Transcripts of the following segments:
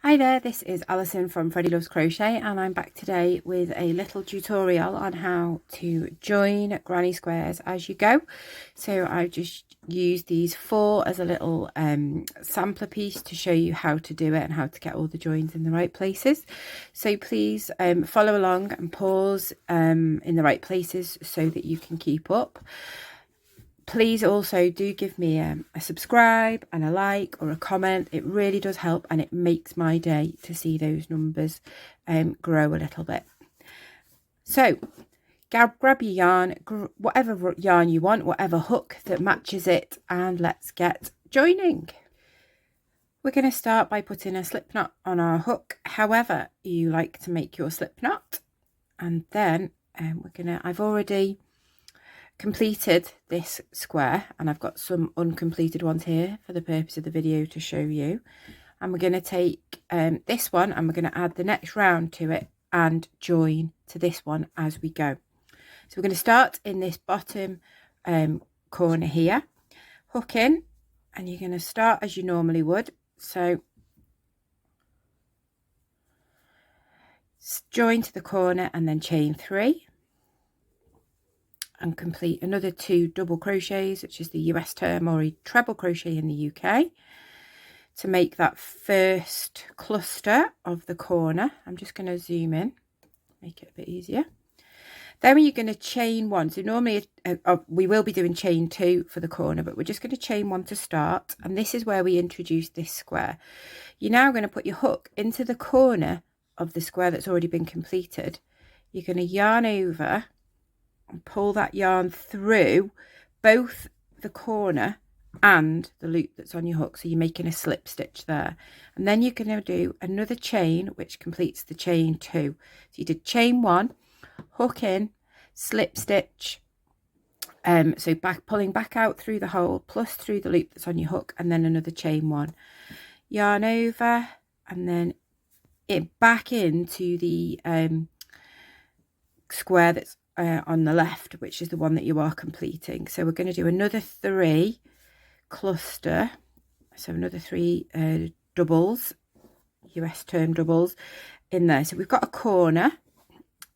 Hi there, this is Alison from Freddie Loves Crochet, and I'm back today with a little tutorial on how to join granny squares as you go. So I've just used these 4 as a little sampler piece to show you how to do it and how to get all the joins in the right places. So please follow along and pause in the right places so that you can keep up. Please also do give me a subscribe and a like or a comment. It really does help, and it makes my day to see those numbers grow a little bit. So grab your yarn, whatever yarn you want, whatever hook that matches it, and let's get joining. We're going to start by putting a slip knot on our hook, however you like to make your slip knot, and then I've already completed this square, and I've got some uncompleted ones here for the purpose of the video to show you. And we're going to take this one and we're going to add the next round to it and join to this one as we go. So we're going to start in this bottom corner here, hook in, and you're going to start as you normally would. So join to the corner and then chain 3 and complete another 2 double crochets, which is the US term, or a treble crochet in the UK, to make that first cluster of the corner. I'm just going to zoom in, make it a bit easier. Then you're going to chain 1. So normally we will be doing chain 2 for the corner, but we're just going to chain 1 to start, and this is where we introduce this square. You're now going to put your hook into the corner of the square that's already been completed. You're going to yarn over and pull that yarn through both the corner and the loop that's on your hook, so you're making a slip stitch there, and then you're going to do another chain which completes the chain 2. So you did chain 1, hook in, slip stitch, so pulling back out through the hole plus through the loop that's on your hook, and then another chain 1, yarn over, and then it back into the square that's on the left, which is the one that you are completing. So we're going to do another 3 cluster, so another 3 doubles, US term doubles in there. So we've got a corner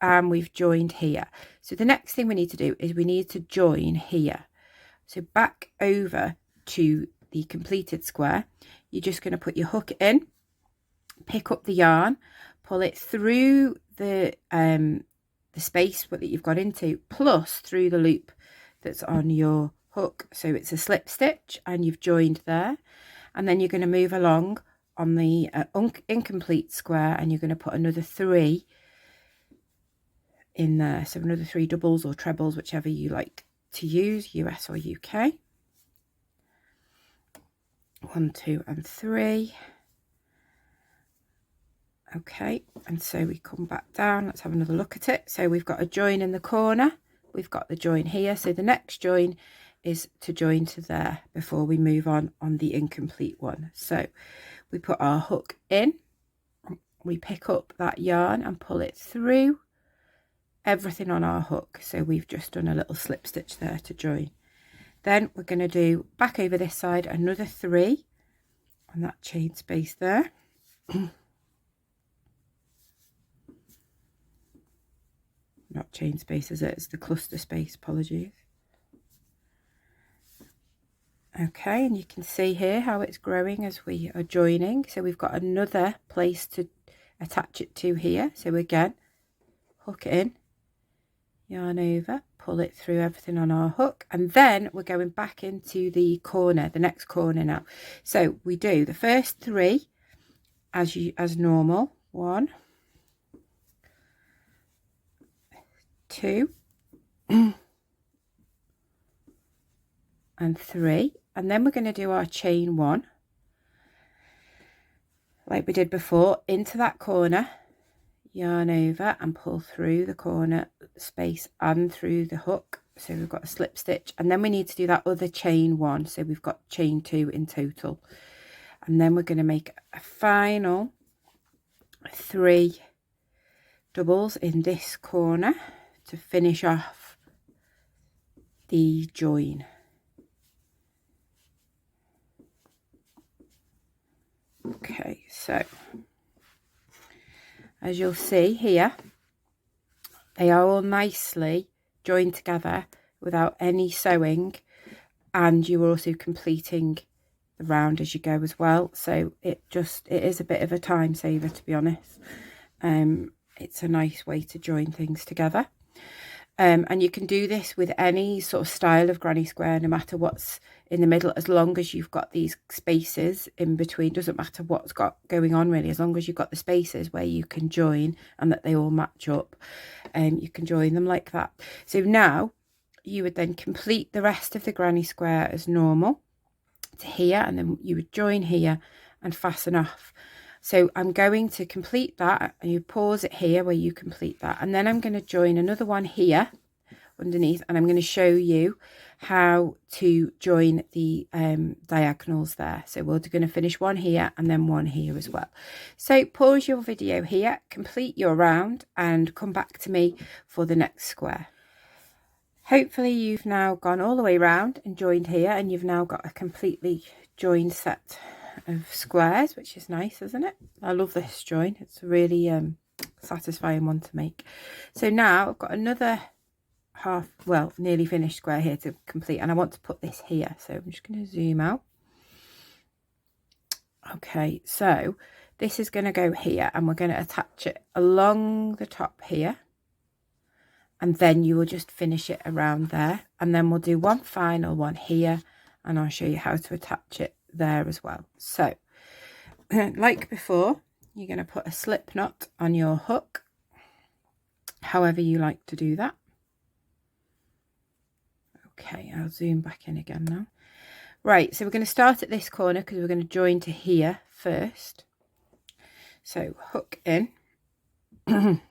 and we've joined here. So the next thing we need to do is we need to join here. So back over to the completed square, you're just going to put your hook in, pick up the yarn, pull it through the space that you've got into, plus through the loop that's on your hook. So it's a slip stitch and you've joined there, and then you're going to move along on the incomplete square and you're going to put another 3 in there. So another 3 doubles or trebles, whichever you like to use, US or UK. 1, 2 and 3. Okay, and so we come back down. Let's have another look at it. So we've got a join in the corner, we've got the join here, so the next join is to join to there before we move on the incomplete one. So we put our hook in, we pick up that yarn and pull it through everything on our hook. So we've just done a little slip stitch there to join. Then we're going to do back over this side another 3 on that chain space there. Not chain space, is it? It's the cluster space, apologies. Okay, and you can see here how it's growing as we are joining. So we've got another place to attach it to here. So again, hook it in, yarn over, pull it through everything on our hook, and then we're going back into the corner, the next corner now. So we do the first 3 as normal. 1, 2 and 3, and then we're going to do our chain 1 like we did before, into that corner, yarn over and pull through the corner space and through the hook. So we've got a slip stitch, and then we need to do that other chain 1, so we've got chain 2 in total, and then we're going to make a final 3 doubles in this corner to finish off the join. Okay, so as you'll see here, they are all nicely joined together without any sewing, and you're also completing the round as you go as well. So it is a bit of a time saver, to be honest. It's a nice way to join things together. And you can do this with any sort of style of granny square, no matter what's in the middle, as long as you've got these spaces in between. Doesn't matter what's got going on really, as long as you've got the spaces where you can join and that they all match up, and you can join them like that. So now you would then complete the rest of the granny square as normal to here, and then you would join here and fasten off. So I'm going to complete that, and you pause it here where you complete that, and then I'm going to join another one here underneath, and I'm going to show you how to join the diagonals there. So we're going to finish one here and then one here as well. So pause your video here, complete your round, and come back to me for the next square. Hopefully you've now gone all the way around and joined here, and you've now got a completely joined set of squares, which is nice, isn't it? I love this join. It's a really satisfying one to make. So now I've got another nearly finished square here to complete, and I want to put this here. So I'm just going to zoom out. Okay, so this is going to go here, and we're going to attach it along the top here. And then you will just finish it around there, and then we'll do one final one here, and I'll show you how to attach it there as well. So like before, you're going to put a slip knot on your hook, however you like to do that. Okay, I'll zoom back in again now. Right, so we're going to start at this corner because we're going to join to here first. So hook in and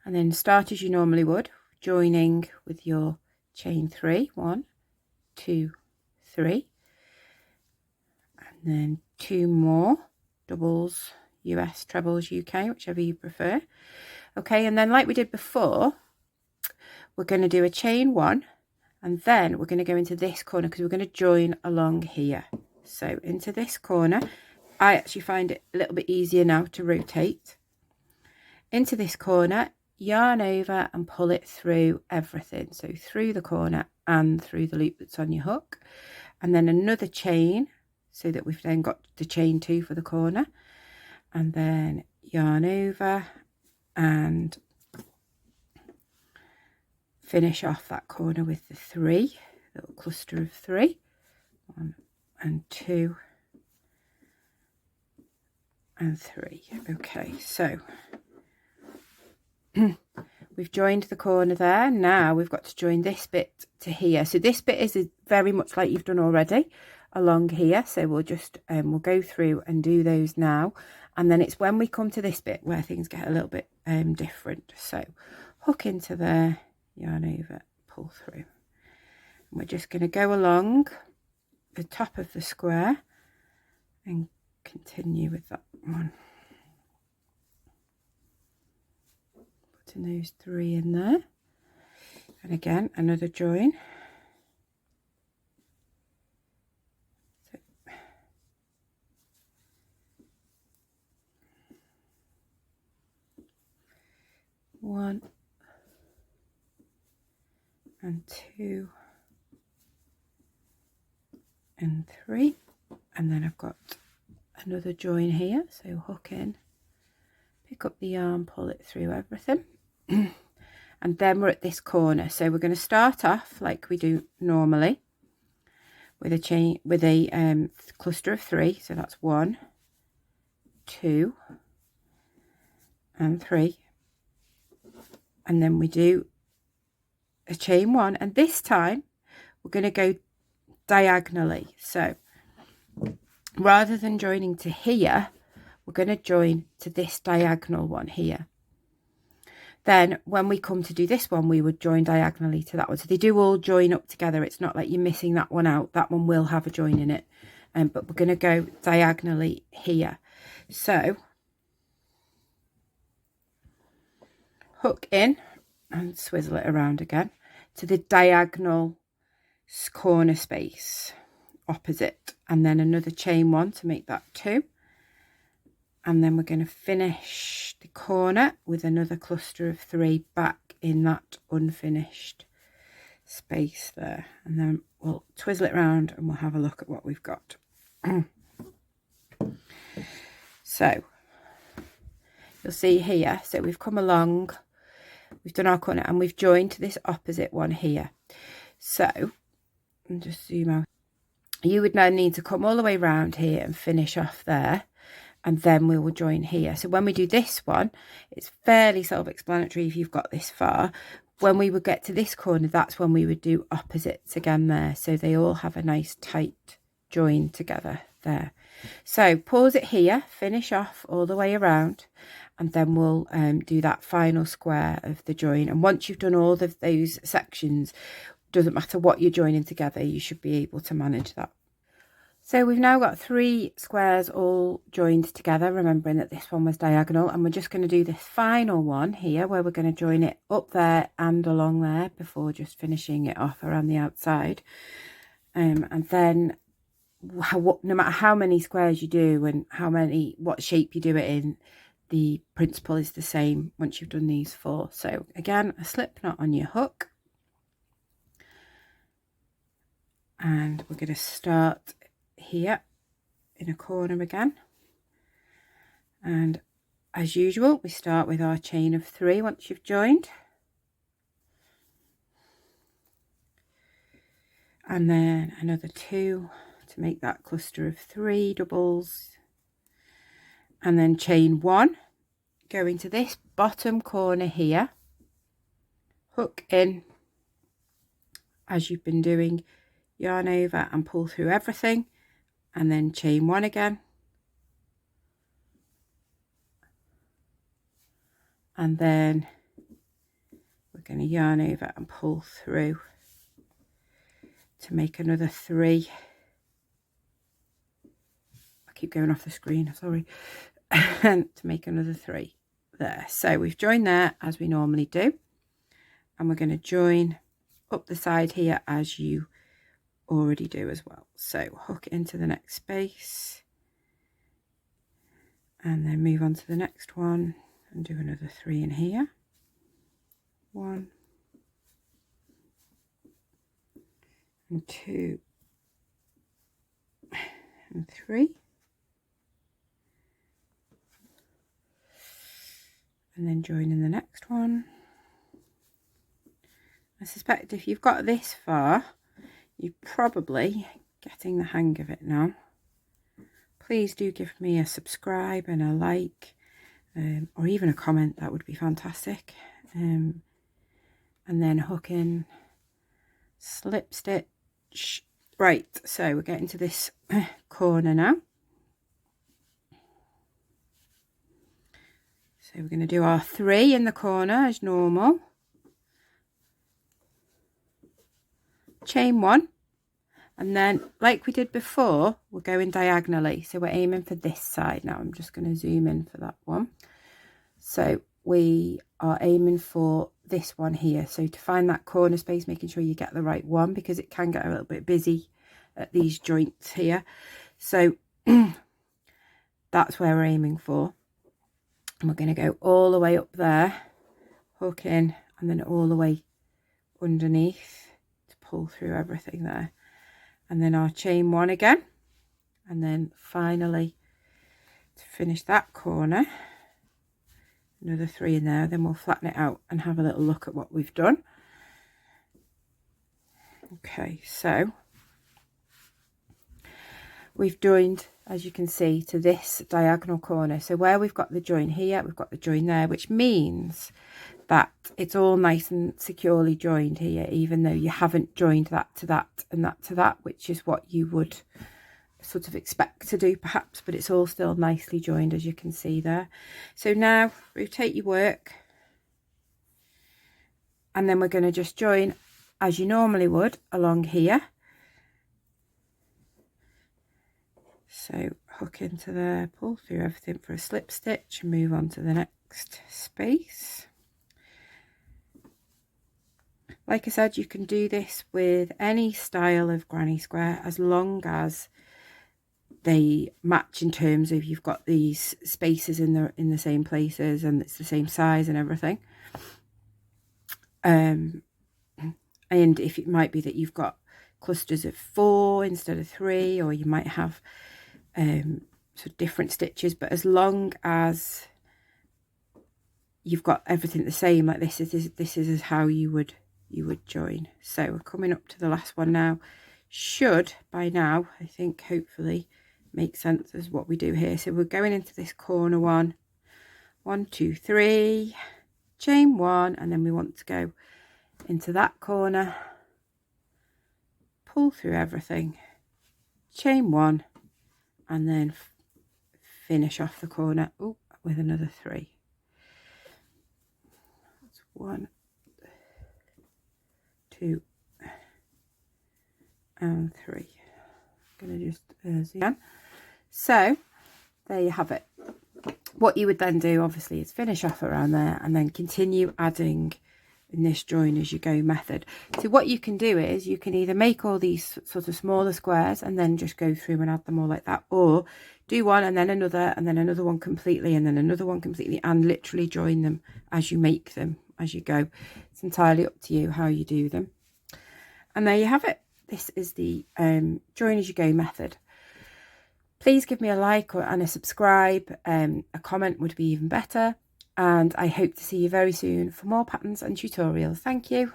then start as you normally would, joining with your chain 3, 1, 2, 3, and then 2 more doubles, US, trebles, UK, whichever you prefer. Okay, and then like we did before, we're going to do a chain 1, and then we're going to go into this corner because we're going to join along here. So into this corner, I actually find it a little bit easier now to rotate. Into this corner, yarn over and pull it through everything, so through the corner and through the loop that's on your hook, and then another chain, so that we've then got the chain 2 for the corner, and then yarn over and finish off that corner with the 3, little cluster of 3, 1 and 2 and 3. Okay, so we've joined the corner there. Now we've got to join this bit to here. So this bit is very much like you've done already along here. So we'll just we'll go through and do those now, and then it's when we come to this bit where things get a little bit different. So hook into there, yarn over, pull through, and we're just going to go along the top of the square and continue with that one. Those 3 in there, and again another join. So, 1 and 2 and 3, and then I've got another join here. So hook in, pick up the yarn, pull it through everything. And then we're at this corner, so we're going to start off like we do normally with a chain, with a cluster of 3. So that's 1, 2 and 3, and then we do a chain 1, and this time we're going to go diagonally. So rather than joining to here, we're going to join to this diagonal one here. Then when we come to do this one, we would join diagonally to that one. So they do all join up together. It's not like you're missing that one out. That one will have a join in it. But we're going to go diagonally here. So hook in and swizzle it around again to the diagonal corner space opposite. And then another chain 1 to make that 2. and then we're going to finish the corner with another cluster of 3 back in that unfinished space there, and then we'll twizzle it around and we'll have a look at what we've got. So you'll see here, so we've come along, we've done our corner, and we've joined to this opposite one here. So I'll just zoom out. You would now need to come all the way around here and finish off there, and then we will join here. So when we do this one, it's fairly self-explanatory if you've got this far. When we would get to this corner, that's when we would do opposites again there, so they all have a nice tight join together there. So pause it here, finish off all the way around, and then we'll do that final square of the join. And once you've done all of those sections, doesn't matter what you're joining together, you should be able to manage that. So we've now got 3 squares all joined together, remembering that this one was diagonal, and we're just going to do this final one here where we're going to join it up there and along there before just finishing it off around the outside. And then no matter how many squares you do and what shape you do it in, the principle is the same once you've done these 4. So again, a slip knot on your hook, and we're going to start here in a corner again, and as usual we start with our chain of 3 once you've joined, and then another 2 to make that cluster of 3 doubles, and then chain 1, go into this bottom corner here, hook in as you've been doing, yarn over and pull through everything, and then chain 1 again, and then we're going to yarn over and pull through to make another 3. I keep going off the screen, sorry. And to make another 3 there. So we've joined there as we normally do, and we're going to join up the side here as you already do as well. So hook into the next space and then move on to the next one and do another 3 in here. 1 and 2 and 3, and then join in the next one. I suspect if you've got this far, you're probably getting the hang of it now. Please do give me a subscribe and a like, or even a comment, that would be fantastic. And then hook in, slip stitch. Right, so we're getting to this corner now. So we're going to do our 3 in the corner as normal. Chain 1, and then like we did before, we're going diagonally, so we're aiming for this side now. I'm just going to zoom in for that one. So we are aiming for this one here, so to find that corner space, making sure you get the right one, because it can get a little bit busy at these joints here. So that's where we're aiming for, and we're going to go all the way up there, hook in, and then all the way underneath, pull through everything there, and then our chain 1 again, and then finally to finish that corner, another 3 in there. Then we'll flatten it out and have a little look at what we've done. Okay, so we've joined, as you can see, to this diagonal corner. So where we've got the join here, we've got the join there, which means that it's all nice and securely joined here, even though you haven't joined that to that and that to that, which is what you would sort of expect to do perhaps, but it's all still nicely joined, as you can see there. So now rotate your work, and then we're going to just join as you normally would along here. So hook into there, pull through everything for a slip stitch, and move on to the next space. Like I said, you can do this with any style of granny square, as long as they match in terms of you've got these spaces in the same places and it's the same size and everything. And if it might be that you've got clusters of 4 instead of 3, or you might have sort of different stitches, but as long as you've got everything the same, like this is how you would join. So we're coming up to the last one now. Should by now, I think, hopefully make sense as what we do here. So we're going into this corner 1, 2, 3, chain 1, and then we want to go into that corner, pull through everything, chain 1, and then finish off the corner with another 3. That's 1, 2, and 3. I'm going to just zoom in. So there you have it. What you would then do obviously is finish off around there and then continue adding in this join as you go method. So what you can do is you can either make all these sort of smaller squares and then just go through and add them all like that, or do one and then another one completely, and then another one completely, and literally join them as you make them as you go. It's entirely up to you how you do them. And there you have it. This is the join as you go method. Please give me a like and a subscribe. A comment would be even better. And I hope to see you very soon for more patterns and tutorials. Thank you.